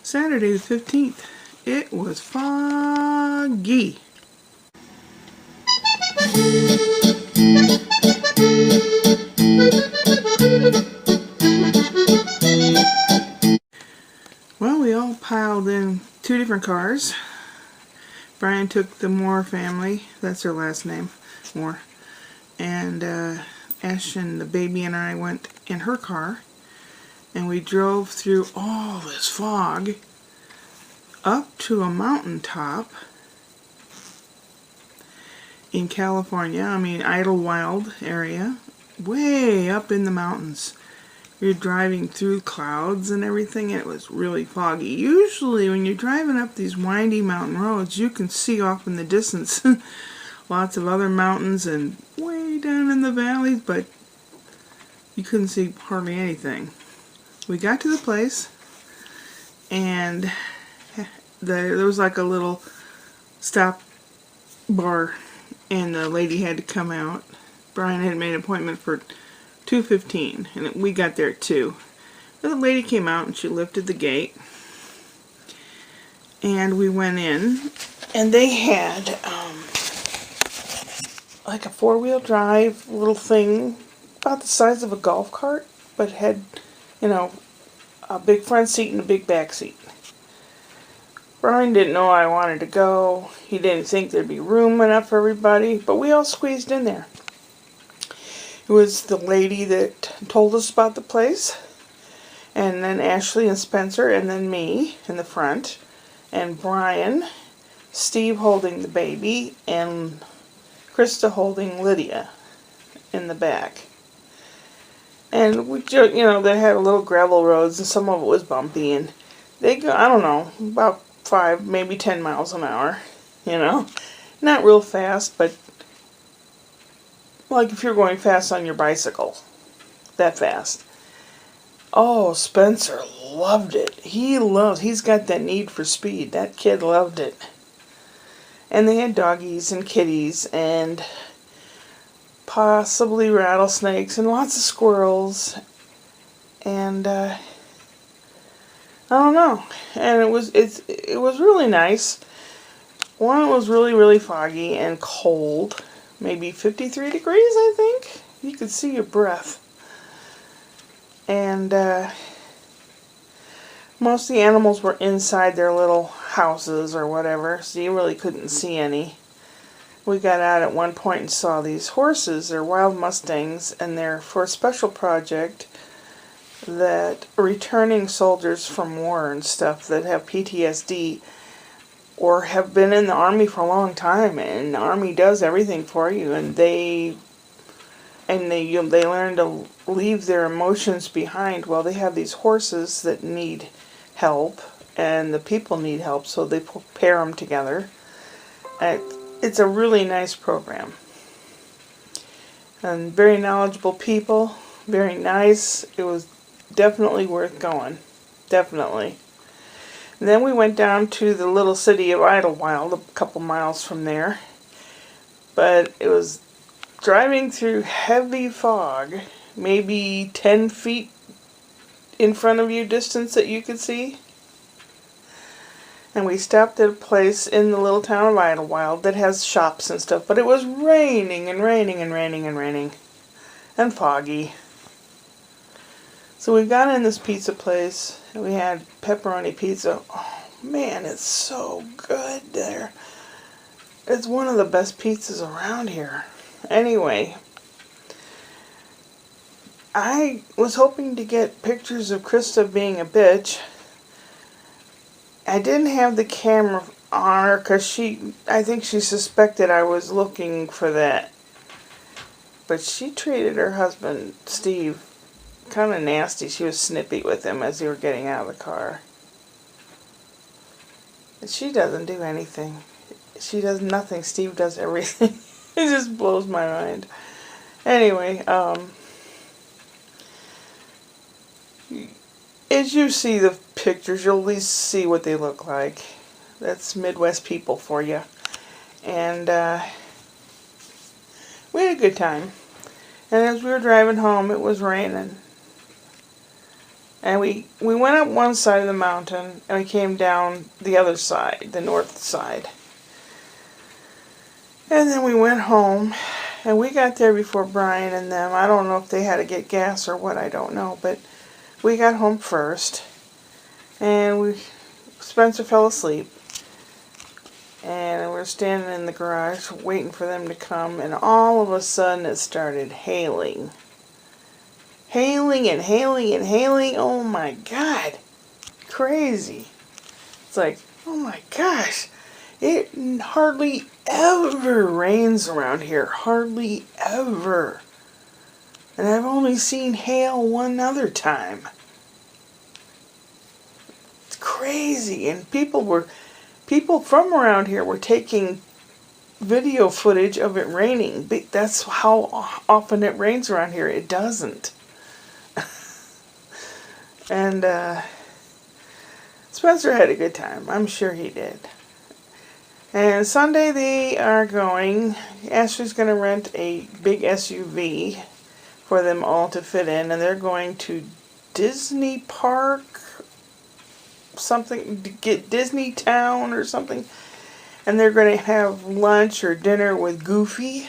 Saturday the 15th. It was foggy. Well, we all piled in two different cars. Brian took the Moore family, that's their last name, Moore, and Ash and the baby and I went in her car, and we drove through all this fog up to a mountaintop in California. I mean, Idlewild area, way up in the mountains. You're driving through clouds and everything, and it was really foggy. Usually when you're driving up these windy mountain roads, you can see off in the distance lots of other mountains and way down in the valleys, but you couldn't see hardly anything. We got to the place, and there was like a little stop bar, and the lady had to come out. Brian had made an appointment for 2:15, and we got there at 2. The lady came out and she lifted the gate, and we went in, and they had like a 4-wheel drive little thing about the size of a golf cart, but had, you know, a big front seat and a big back seat. Brian didn't know I wanted to go. He didn't think there'd be room enough for everybody, but we all squeezed in there. It was the lady that told us about the place, and then Ashley and Spencer, and then me in the front, and Brian, Steve holding the baby, and Krista holding Lydia in the back. And we, you know, they had little gravel roads, and some of it was bumpy, and they go, I don't know, about 5, maybe 10 miles an hour, you know, not real fast, but like if you're going fast on your bicycle, that fast. Oh, Spencer loved it. He's got that need for speed. That kid loved it. And they had doggies and kitties and possibly rattlesnakes and lots of squirrels. And I don't know. And it was really nice. One, it was really, really foggy and cold. Maybe 53 degrees, I think. You could see your breath. And most of the animals were inside their little houses or whatever, so you really couldn't see any. We got out at one point and saw these horses. They're wild mustangs, and they're for a special project that returning soldiers from war and stuff that have PTSD or have been in the Army for a long time, and the Army does everything for you, and they learn to leave their emotions behind. Well, they have these horses that need help, and the people need help, so they pair them together. It's a really nice program, and very knowledgeable people, very nice. It was definitely worth going, definitely. And then we went down to the little city of Idlewild, a couple miles from there. But it was driving through heavy fog, maybe 10 feet in front of you distance that you could see. And we stopped at a place in the little town of Idlewild that has shops and stuff. But it was raining and raining and raining and raining. And foggy. So we got in this pizza place, and we had pepperoni pizza. Oh man, it's so good there. It's one of the best pizzas around here. Anyway, I was hoping to get pictures of Krista being a bitch. I didn't have the camera on her because I think she suspected I was looking for that. But she treated her husband, Steve, kind of nasty. She was snippy with him as they were getting out of the car. And she doesn't do anything. She does nothing. Steve does everything. It just blows my mind. Anyway, as you see the pictures, you'll at least see what they look like. That's Midwest people for you. And we had a good time. And as we were driving home, it was raining. And we went up one side of the mountain, and we came down the other side, the north side. And then we went home, and we got there before Brian and them. I don't know if they had to get gas or what, I don't know, but we got home first, and Spencer fell asleep, and we were standing in the garage waiting for them to come, and all of a sudden it started hailing. Hailing and hailing and hailing. Oh my God. Crazy. It's like, oh my gosh. It hardly ever rains around here. Hardly ever. And I've only seen hail one other time. It's crazy. And people from around here were taking video footage of it raining. That's how often it rains around here. It doesn't. And Spencer had a good time. I'm sure he did. And Sunday they are going. Ashley's going to rent a big SUV for them all to fit in. And they're going to Disney Park, something, to get Disney Town or something. And they're going to have lunch or dinner with Goofy.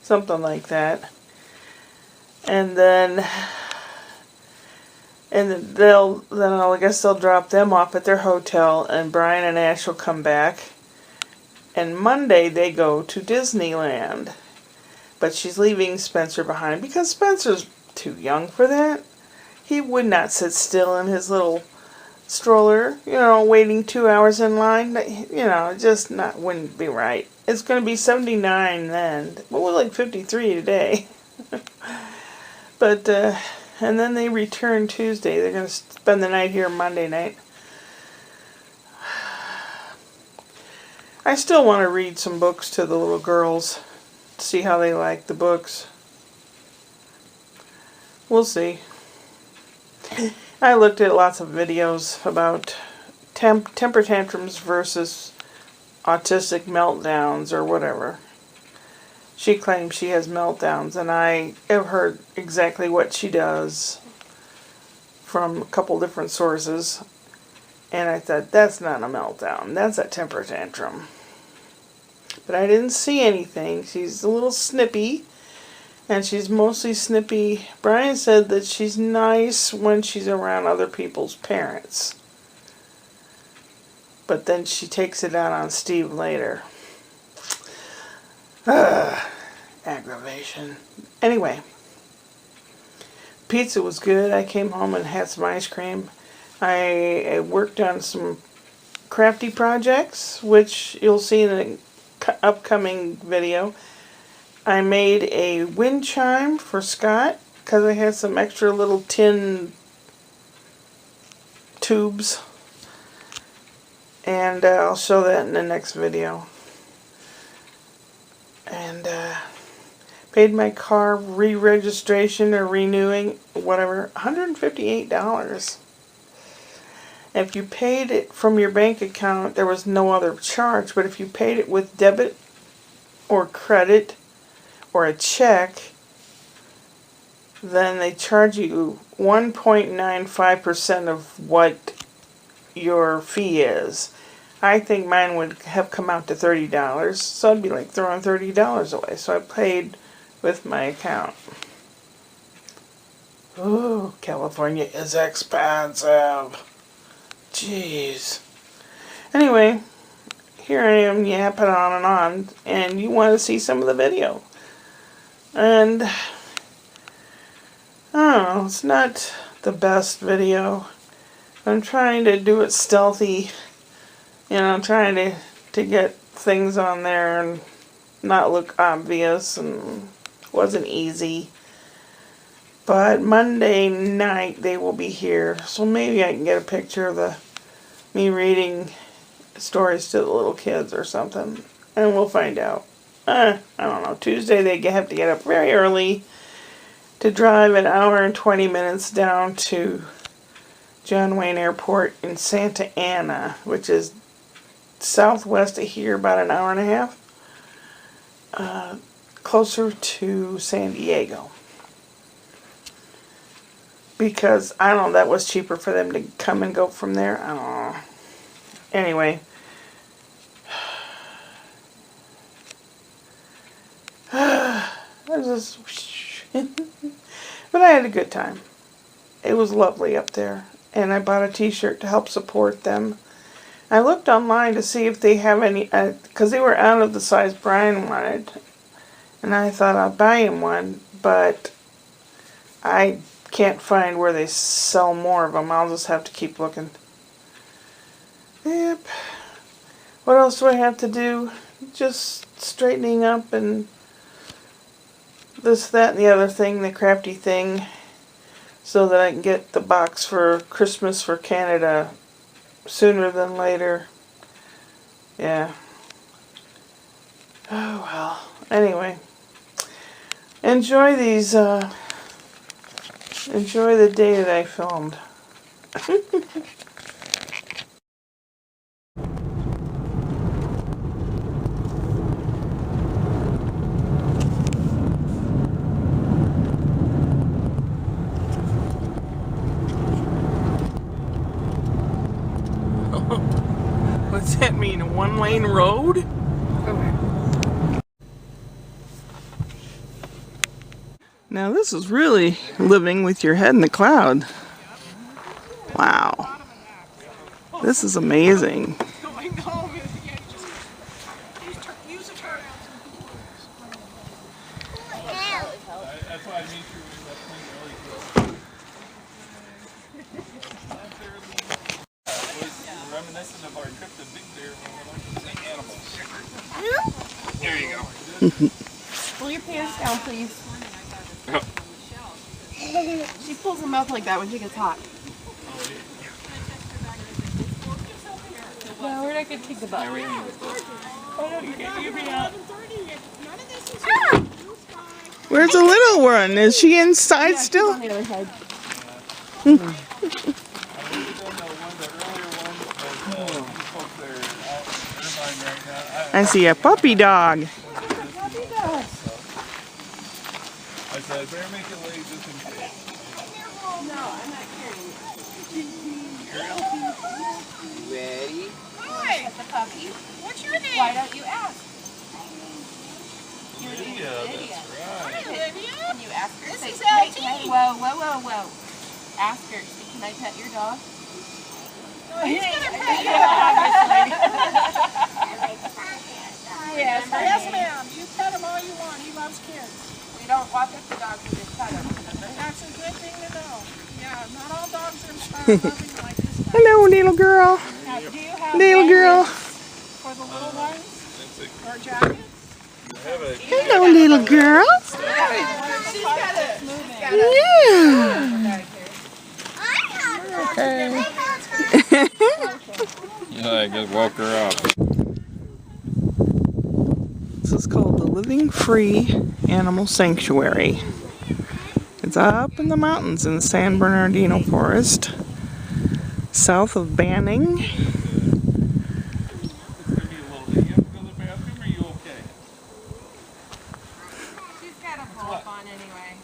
Something like that. And then I guess they'll drop them off at their hotel, and Brian and Ash will come back. And Monday they go to Disneyland. But she's leaving Spencer behind because Spencer's too young for that. He would not sit still in his little stroller, waiting 2 hours in line. Just wouldn't be right. It's going to be 79 then. Well, we're like 53 today. But, and then they return Tuesday. They're going to spend the night here Monday night. I still want to read some books to the little girls. See how they like the books. We'll see. I looked at lots of videos about temper tantrums versus autistic meltdowns or whatever. She claims she has meltdowns, and I have heard exactly what she does from a couple different sources. And I thought, that's not a meltdown. That's a temper tantrum. But I didn't see anything. She's a little snippy. And she's mostly snippy. Brian said that she's nice when she's around other people's parents. But then she takes it out on Steve later. Aggravation. Anyway. Pizza was good. I came home and had some ice cream. I worked on some crafty projects, which you'll see in an upcoming video. I made a wind chime for Scott because I had some extra little tin tubes. And I'll show that in the next video. And paid my car re-registration or renewing, whatever, $158. If you paid it from your bank account, there was no other charge. But if you paid it with debit or credit or a check, then they charge you 1.95% of what your fee is. I think mine would have come out to $30, so it'd be like throwing $30 away. So I paid with my account. Ooh, California is expensive. Jeez. Anyway, here I am yapping on, and you want to see some of the video. And, I don't know, it's not the best video. I'm trying to do it stealthy. I'm trying to get things on there and not look obvious, and it wasn't easy. But Monday night they will be here, so maybe I can get a picture of me reading stories to the little kids or something, and we'll find out. I don't know. Tuesday they have to get up very early to drive an hour and 20 minutes down to John Wayne Airport in Santa Ana, which is southwest of here, about an hour and a half, closer to San Diego. because I don't know, that was cheaper for them to come and go from there. I don't know. Anyway. I just but I had a good time. It was lovely up there, and I bought a t-shirt to help support them. I looked online to see if they have any, because they were out of the size Brian wanted, and I thought I'd buy him one, but I can't find where they sell more of them. I'll just have to keep looking. Yep. What else do I have to do? Just straightening up and this, that, and the other thing, the crafty thing, so that I can get the box for Christmas for Canada sooner than later. Yeah. Oh well. Anyway. Enjoy these, enjoy the day that I filmed. What's that mean? A one-lane road? Okay. Now this is really living with your head in the cloud. Wow. This is amazing. Reminiscent of our trip to Big Bear when we went to see animals. There you go. Pull your pants down, please. She pulls them up like that when she gets hot. No, we're not going to take the bus. Oh, no, you can't give me out. Where's the little one? Is she inside still? On the other side. I see a puppy dog. I said, I better make it late just in case. No, I'm not carrying it. Ready? Hi. The puppy. What's your name? Why don't you ask? Lydia, that's right. Hi, Lydia. Can you ask her? This Say, is "Hey, LT." hey, whoa, whoa, whoa, whoa. Ask her, say, can I pet your dog? No, he's gonna pet you. Yes, Yes, ma'am. You pet him all you want. He loves kids. We don't walk up to dogs, we just pet them. That's a good thing to know. Yeah, not all dogs are inspired loving like this guy. Hello, little girl. Now, do you have Little girl. blankets for the little ones That's a, or jackets? I have a Hello, little girl. Yeah. yeah, I just woke her up. This is called the Living Free Animal Sanctuary. It's up in the mountains in the San Bernardino Forest, south of Banning. It's gonna be a little bit. You have to go to the bathroom, or are you okay? She's got a pull up on anyway.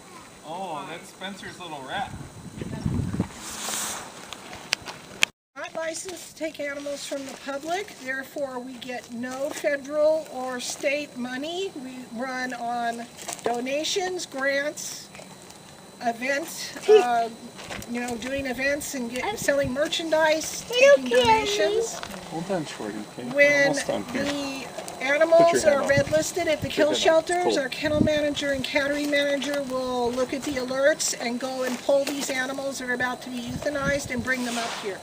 Oh, that's Spencer's little rat. Not licensed to take animals from the public, therefore we get no federal or state money. We run on donations, grants, events, doing events and selling merchandise, taking donations. Hold on, Shorty. Okay? When Almost done here. the animals hand are up. red listed at the kill hand up. shelters, Cold. our kennel manager and cattery manager will look at the alerts and go and pull these animals that are about to be euthanized and bring them up here.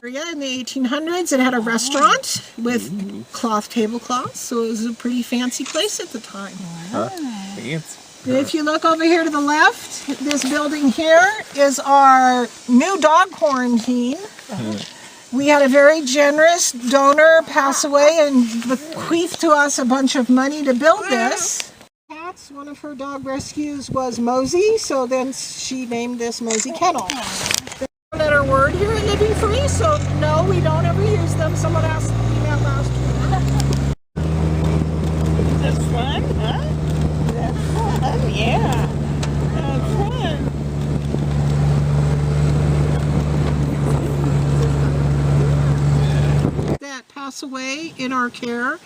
In the 1800s, it had a restaurant with cloth tablecloths, so it was a pretty fancy place at the time. Fancy. If you look over here to the left, this building here is our new dog quarantine. We had a very generous donor pass away and bequeathed to us a bunch of money to build this. Cats, one of her dog rescues was Mosey, so then she named this Mosey Kennel. Letter word here at Living Free, so no, we don't ever use them. Someone asked me that last week. That's fun, huh? That's fun, yeah. That's fun. pass away in our care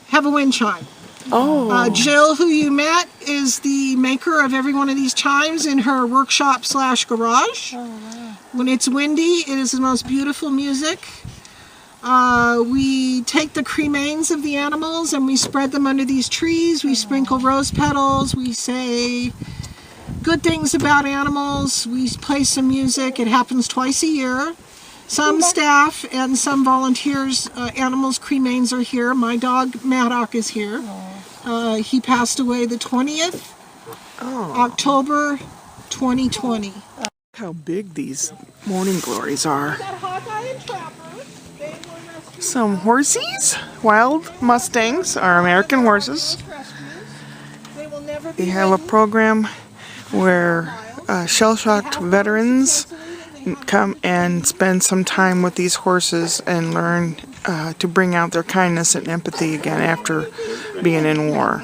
have a wind chime. Oh. Jill, who you met, is the maker of every one of these chimes in her workshop / garage. When it's windy, it is the most beautiful music. We take the cremains of the animals and we spread them under these trees. We sprinkle rose petals. We say good things about animals. We play some music. It happens twice a year. Some staff and some volunteers, animals' cremains are here. My dog, Maddock, is here. He passed away the 20th, October 2020. Look how big these morning glories are. Some horsies, wild Mustangs, are American horses. They have a program where shell-shocked veterans come and spend some time with these horses and learn to bring out their kindness and empathy again after being in war.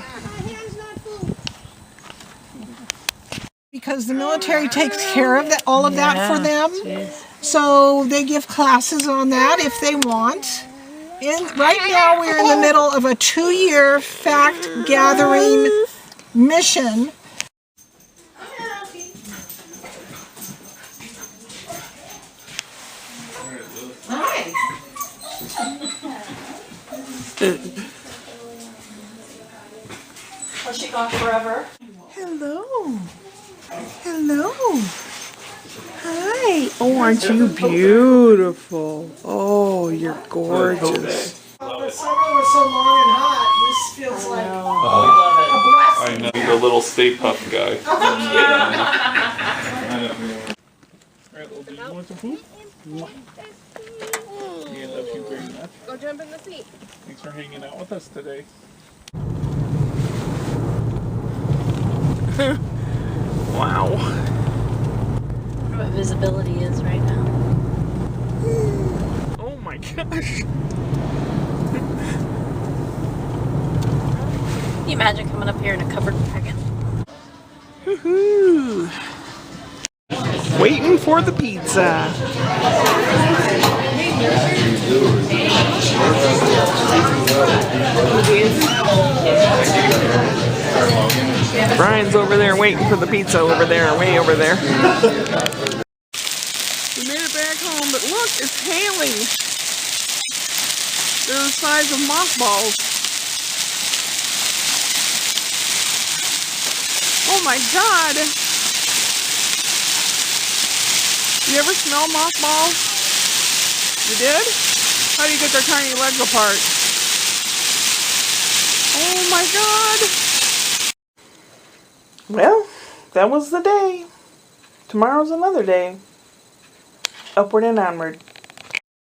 Because the military takes care of that, all of that for them. So they give classes on that if they want. Right now we're in the middle of a 2-year fact-gathering mission. Hi. Was she gone forever? Hello. Hello. Hi. Oh, aren't you beautiful? Oh, you're gorgeous. The summer was so long and hot, this feels like I know the little Stay Puft guy. Alright, little dude, you want some food? Yeah, love you very much. Go jump in the seat. Thanks for hanging out with us today. Wow. I wonder what visibility is right now. Oh my gosh. Can you imagine coming up here in a covered wagon? Woohoo. Waiting for the pizza. Brian's over there waiting for the pizza over there, way over there. We made it back home, but look, it's hailing. They're the size of mothballs. Oh my God! You ever smell mothballs? You did? How do you get their tiny legs apart? Oh my God! Well, that was the day. Tomorrow's another day. Upward and onward.